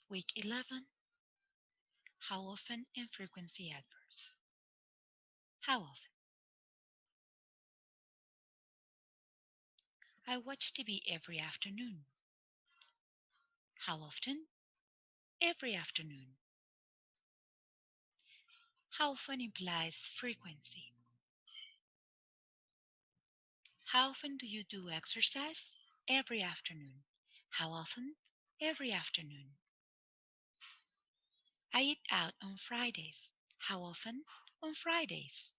Week 11. How often and frequency adverbs. How often? I watch TV every afternoon. How often? Every afternoon. How often implies frequency. How often do you do exercise? Every afternoon. How often? Every afternoon. I eat out on Fridays. How often? On Fridays.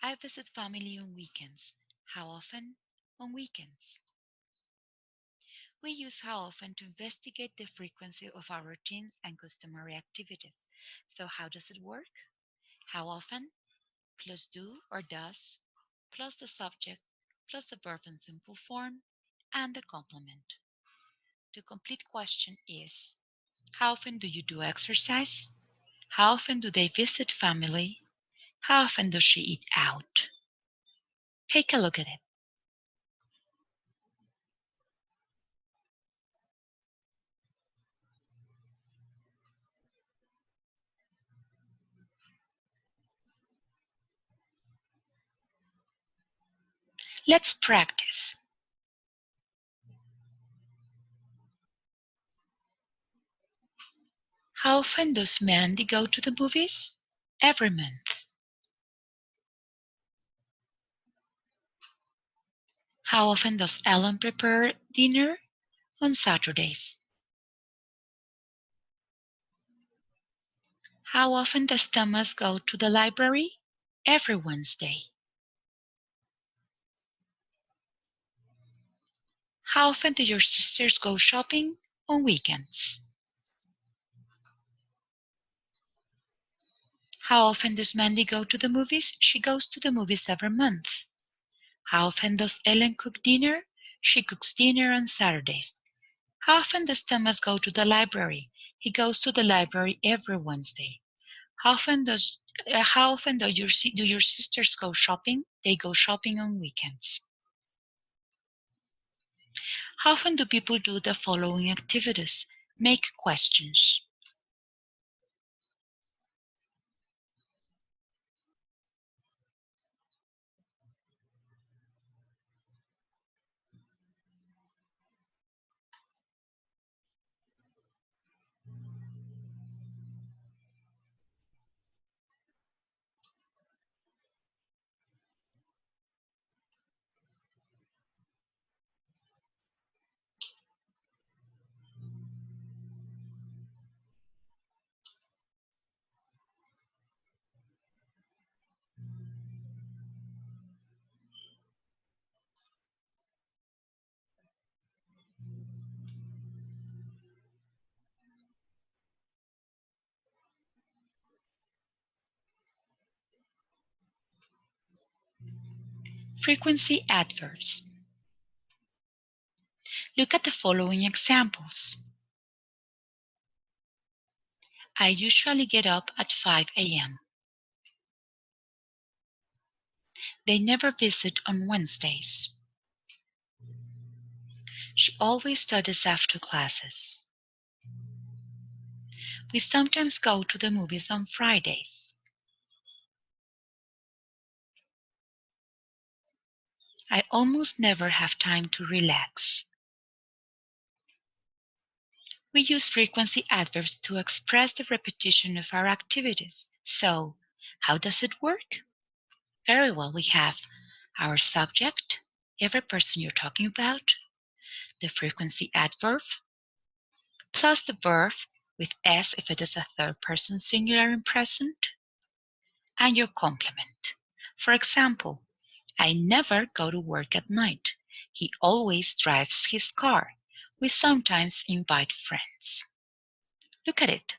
I visit family on weekends. How often? On weekends. We use how often to investigate the frequency of our routines and customary activities. So how does it work? How often plus do or does plus the subject plus the verb in simple form and the complement. The complete question is, how often do you do exercise? How often do they visit family? How often does she eat out? Take a look at it. Let's practice. How often does Mandy go to the movies? Every month. How often does Ellen prepare dinner? On Saturdays. How often does Thomas go to the library? Every Wednesday. How often do your sisters go shopping? On weekends. How often does Mandy go to the movies? She goes to the movies every month. How often does Ellen cook dinner? She cooks dinner on Saturdays. How often does Thomas go to the library? He goes to the library every Wednesday. How often do your sisters go shopping? They go shopping on weekends. How often do people do the following activities? Make questions. Frequency adverbs. Look at the following examples. I usually get up at 5 a.m. They never visit on Wednesdays. She always studies after classes. We sometimes go to the movies on Fridays. I almost never have time to relax. We use frequency adverbs to express the repetition of our activities. So, how does it work? Very well, we have our subject, every person you're talking about, the frequency adverb, plus the verb with S if it is a third person singular and present, and your complement. For example, I never go to work at night. He always drives his car. We sometimes invite friends. Look at it.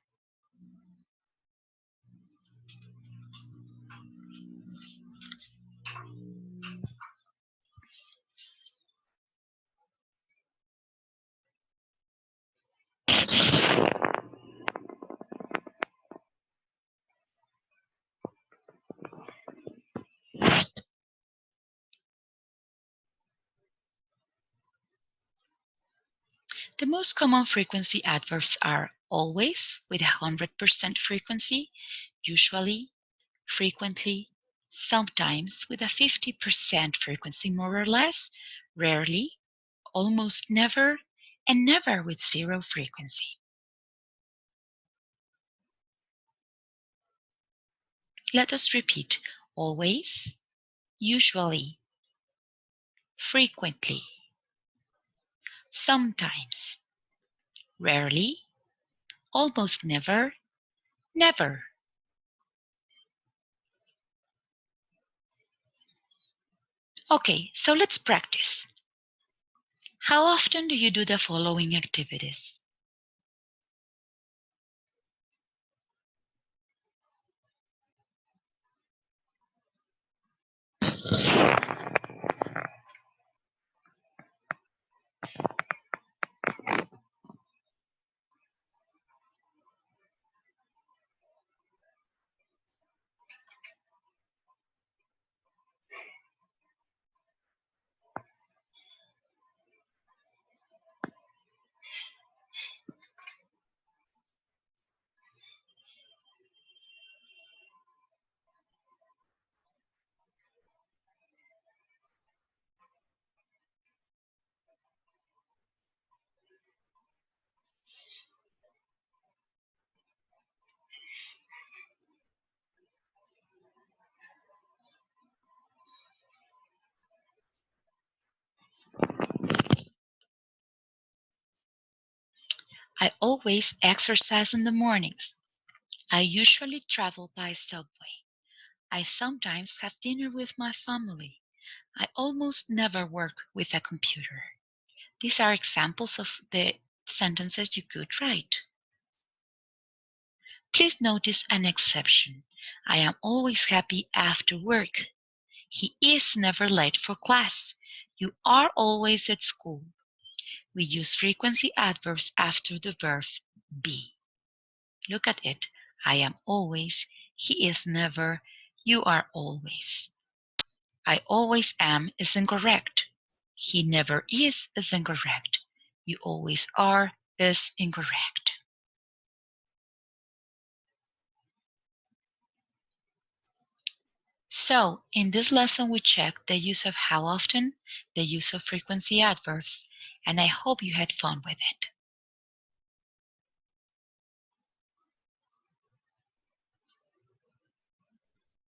The most common frequency adverbs are always with 100% frequency, usually, frequently, sometimes with a 50% frequency more or less, rarely, almost never, and never with zero frequency. Let us repeat: always, usually, frequently, sometimes, rarely, almost never, never. Okay, so let's practice. How often do you do the following activities? I always exercise in the mornings. I usually travel by subway. I sometimes have dinner with my family. I almost never work with a computer. These are examples of the sentences you could write. Please notice an exception. I am always happy after work. He is never late for class. You are always at school. We use frequency adverbs after the verb be. Look at it. I am always, he is never, you are always. I always am is incorrect. He never is incorrect. You always are is incorrect. So, in this lesson we checked the use of how often, the use of frequency adverbs, and I hope you had fun with it.